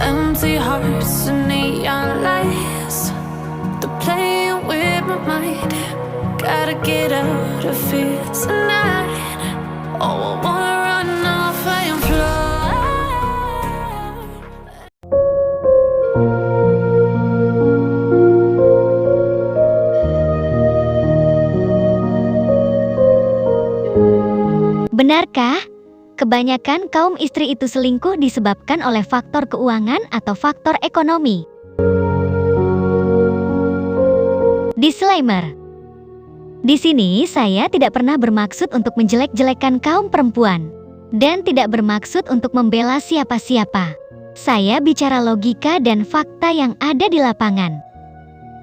Empty hearts and neon lights, they're playing with my mind. Gotta get out of here tonight. Oh, I wanna run off and fly. Benarkah kebanyakan kaum istri itu selingkuh disebabkan oleh faktor keuangan atau faktor ekonomi? Disclaimer. Di sini saya tidak pernah bermaksud untuk menjelek-jelekan kaum perempuan dan tidak bermaksud untuk membela siapa-siapa. Saya bicara logika dan fakta yang ada di lapangan.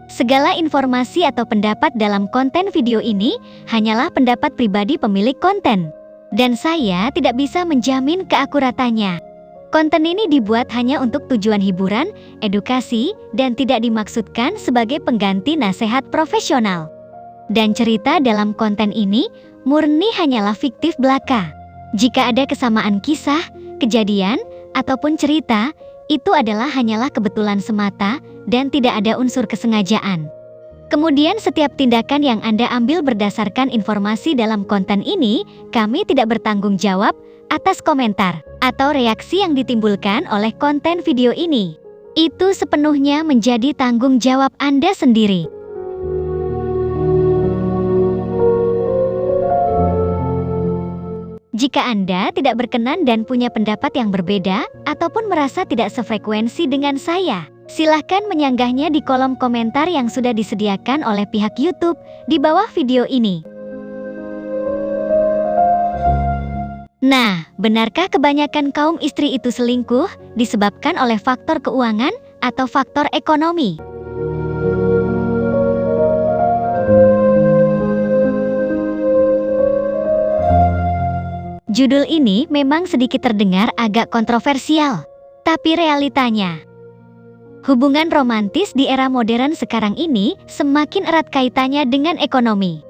Segala informasi atau pendapat dalam konten video ini hanyalah pendapat pribadi pemilik konten. Dan saya tidak bisa menjamin keakuratannya. Konten ini dibuat hanya untuk tujuan hiburan, edukasi, dan tidak dimaksudkan sebagai pengganti nasihat profesional. Dan cerita dalam konten ini murni hanyalah fiktif belaka. Jika ada kesamaan kisah, kejadian, ataupun cerita, itu hanyalah kebetulan semata dan tidak ada unsur kesengajaan. Kemudian setiap tindakan yang Anda ambil berdasarkan informasi dalam konten ini, kami tidak bertanggung jawab atas komentar atau reaksi yang ditimbulkan oleh konten video ini. Itu sepenuhnya menjadi tanggung jawab Anda sendiri. Jika Anda tidak berkenan dan punya pendapat yang berbeda, ataupun merasa tidak sefrekuensi dengan saya, silahkan menyanggahnya di kolom komentar yang sudah disediakan oleh pihak YouTube di bawah video ini. Nah, benarkah kebanyakan kaum istri itu selingkuh disebabkan oleh faktor keuangan atau faktor ekonomi? Judul ini memang sedikit terdengar agak kontroversial, tapi realitanya, hubungan romantis di era modern sekarang ini semakin erat kaitannya dengan ekonomi.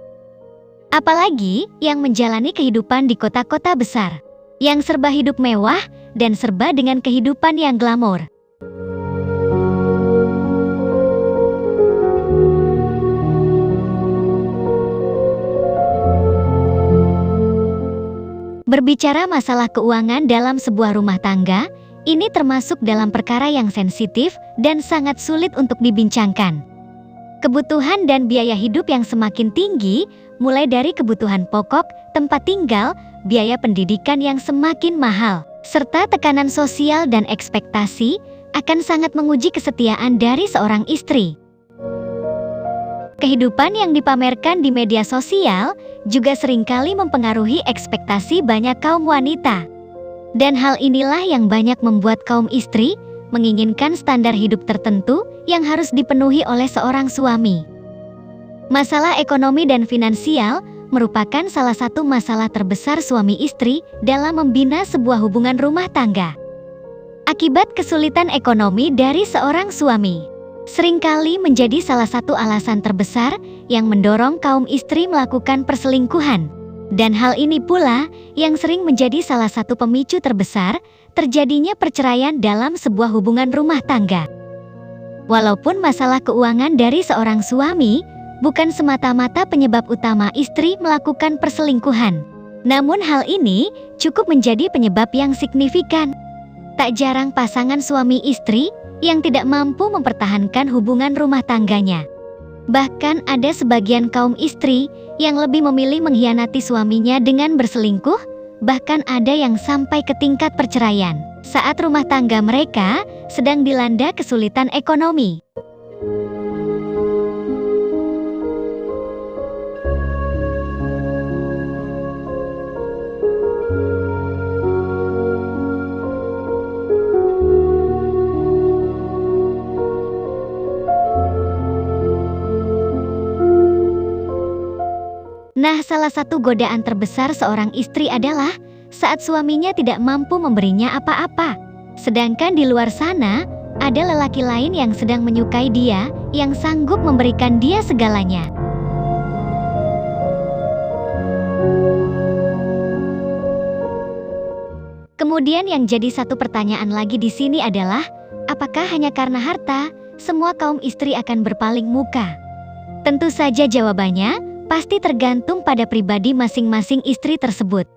Apalagi yang menjalani kehidupan di kota-kota besar, yang serba hidup mewah dan serba dengan kehidupan yang glamor. Berbicara masalah keuangan dalam sebuah rumah tangga, ini termasuk dalam perkara yang sensitif dan sangat sulit untuk dibincangkan. Kebutuhan dan biaya hidup yang semakin tinggi, mulai dari kebutuhan pokok, tempat tinggal, biaya pendidikan yang semakin mahal, serta tekanan sosial dan ekspektasi, akan sangat menguji kesetiaan dari seorang istri. Kehidupan yang dipamerkan di media sosial juga seringkali mempengaruhi ekspektasi banyak kaum wanita. Dan hal inilah yang banyak membuat kaum istri menginginkan standar hidup tertentu yang harus dipenuhi oleh seorang suami. Masalah ekonomi dan finansial merupakan salah satu masalah terbesar suami istri dalam membina sebuah hubungan rumah tangga. Akibat kesulitan ekonomi dari seorang suami seringkali menjadi salah satu alasan terbesar yang mendorong kaum istri melakukan perselingkuhan. Dan hal ini pula yang sering menjadi salah satu pemicu terbesar terjadinya perceraian dalam sebuah hubungan rumah tangga. Walaupun masalah keuangan dari seorang suami bukan semata-mata penyebab utama istri melakukan perselingkuhan, namun hal ini cukup menjadi penyebab yang signifikan. Tak jarang pasangan suami istri yang tidak mampu mempertahankan hubungan rumah tangganya. Bahkan ada sebagian kaum istri yang lebih memilih mengkhianati suaminya dengan berselingkuh, bahkan ada yang sampai ke tingkat perceraian saat rumah tangga mereka sedang dilanda kesulitan ekonomi. Nah, salah satu godaan terbesar seorang istri adalah saat suaminya tidak mampu memberinya apa-apa. Sedangkan di luar sana, ada lelaki lain yang sedang menyukai dia, yang sanggup memberikan dia segalanya. Kemudian yang jadi satu pertanyaan lagi di sini adalah, apakah hanya karena harta, semua kaum istri akan berpaling muka? Tentu saja jawabannya, pasti tergantung pada pribadi masing-masing istri tersebut.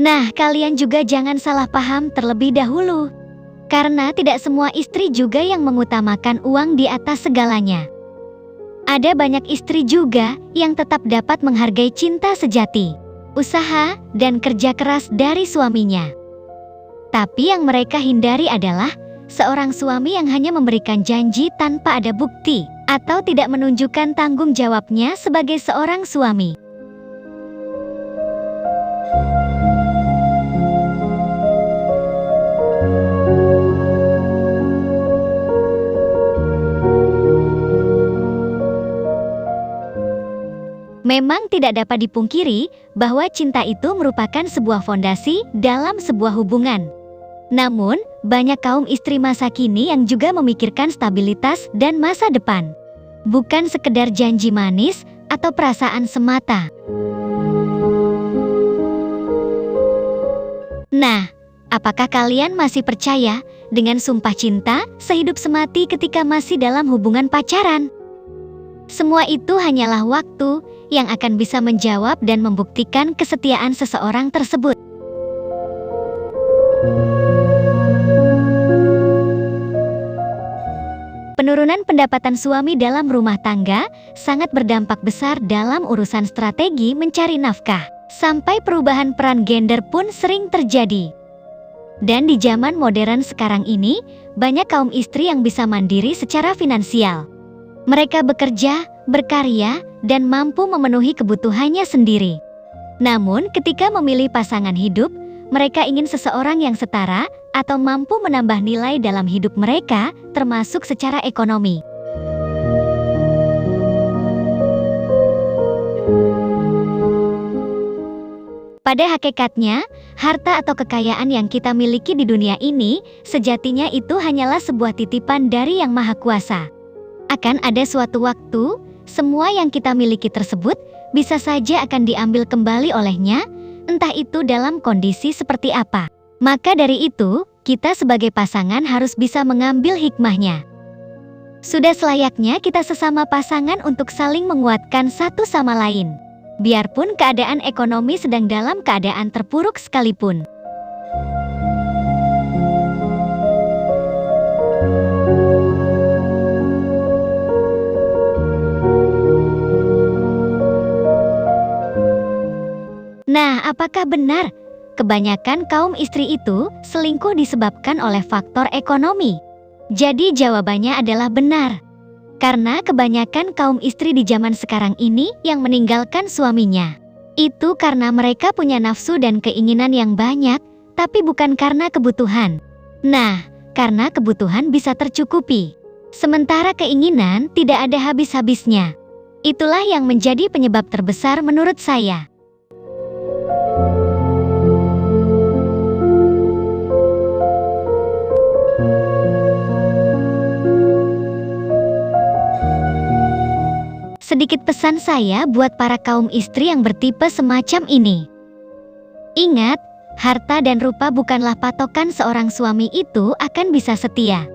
Nah, kalian juga jangan salah paham terlebih dahulu. Karena tidak semua istri juga yang mengutamakan uang di atas segalanya. Ada banyak istri juga yang tetap dapat menghargai cinta sejati, usaha, dan kerja keras dari suaminya. Tapi yang mereka hindari adalah seorang suami yang hanya memberikan janji tanpa ada bukti, atau tidak menunjukkan tanggung jawabnya sebagai seorang suami. Memang tidak dapat dipungkiri bahwa cinta itu merupakan sebuah fondasi dalam sebuah hubungan. Namun, banyak kaum istri masa kini yang juga memikirkan stabilitas dan masa depan. Bukan sekedar janji manis atau perasaan semata. Nah, apakah kalian masih percaya dengan sumpah cinta sehidup semati ketika masih dalam hubungan pacaran? Semua itu hanyalah waktu yang akan bisa menjawab dan membuktikan kesetiaan seseorang tersebut. Penurunan pendapatan suami dalam rumah tangga sangat berdampak besar dalam urusan strategi mencari nafkah. Sampai perubahan peran gender pun sering terjadi. Dan di zaman modern sekarang ini, banyak kaum istri yang bisa mandiri secara finansial. Mereka bekerja, berkarya, dan mampu memenuhi kebutuhannya sendiri. Namun, ketika memilih pasangan hidup, mereka ingin seseorang yang setara atau mampu menambah nilai dalam hidup mereka, termasuk secara ekonomi. Pada hakikatnya, harta atau kekayaan yang kita miliki di dunia ini, sejatinya itu hanyalah sebuah titipan dari Yang Maha Kuasa. Akan ada suatu waktu, semua yang kita miliki tersebut bisa saja akan diambil kembali olehnya, entah itu dalam kondisi seperti apa. Maka dari itu, kita sebagai pasangan harus bisa mengambil hikmahnya. Sudah selayaknya kita sesama pasangan untuk saling menguatkan satu sama lain. Biarpun keadaan ekonomi sedang dalam keadaan terpuruk sekalipun. Nah, apakah benar kebanyakan kaum istri itu selingkuh disebabkan oleh faktor ekonomi? Jadi jawabannya adalah benar. Karena kebanyakan kaum istri di zaman sekarang ini yang meninggalkan suaminya. Itu karena mereka punya nafsu dan keinginan yang banyak, tapi bukan karena kebutuhan. Nah, karena kebutuhan bisa tercukupi. Sementara keinginan tidak ada habis-habisnya. Itulah yang menjadi penyebab terbesar menurut saya. Sedikit pesan saya buat para kaum istri yang bertipe semacam ini. Ingat, harta dan rupa bukanlah patokan seorang suami itu akan bisa setia.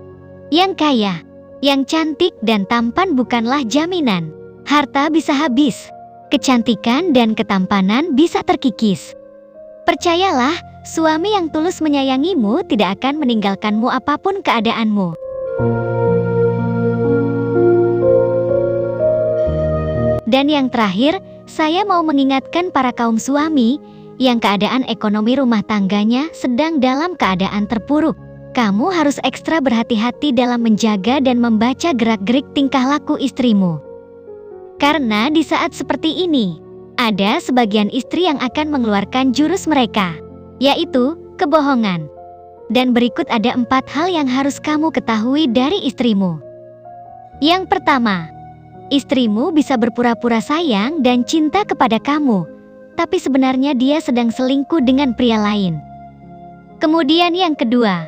Yang kaya, yang cantik dan tampan bukanlah jaminan. Harta bisa habis, kecantikan dan ketampanan bisa terkikis. Percayalah, suami yang tulus menyayangimu tidak akan meninggalkanmu apapun keadaanmu. Dan yang terakhir, saya mau mengingatkan para kaum suami yang keadaan ekonomi rumah tangganya sedang dalam keadaan terpuruk. Kamu harus ekstra berhati-hati dalam menjaga dan membaca gerak-gerik tingkah laku istrimu. Karena di saat seperti ini, ada sebagian istri yang akan mengeluarkan jurus mereka, yaitu kebohongan. Dan berikut ada 4 hal yang harus kamu ketahui dari istrimu. Yang pertama, istrimu bisa berpura-pura sayang dan cinta kepada kamu, tapi sebenarnya dia sedang selingkuh dengan pria lain. Kemudian yang kedua,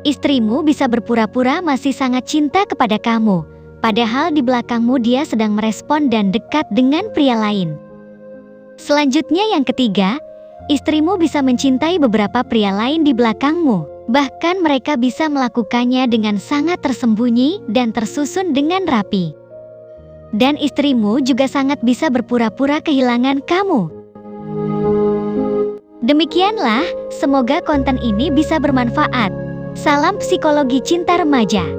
istrimu bisa berpura-pura masih sangat cinta kepada kamu, Padahal di belakangmu dia sedang merespon dan dekat dengan pria lain. Selanjutnya yang ketiga, istrimu bisa mencintai beberapa pria lain di belakangmu. Bahkan mereka bisa melakukannya dengan sangat tersembunyi dan tersusun dengan rapi. Dan istrimu juga sangat bisa berpura-pura kehilangan kamu. Demikianlah, semoga konten ini bisa bermanfaat. Salam psikologi cinta remaja.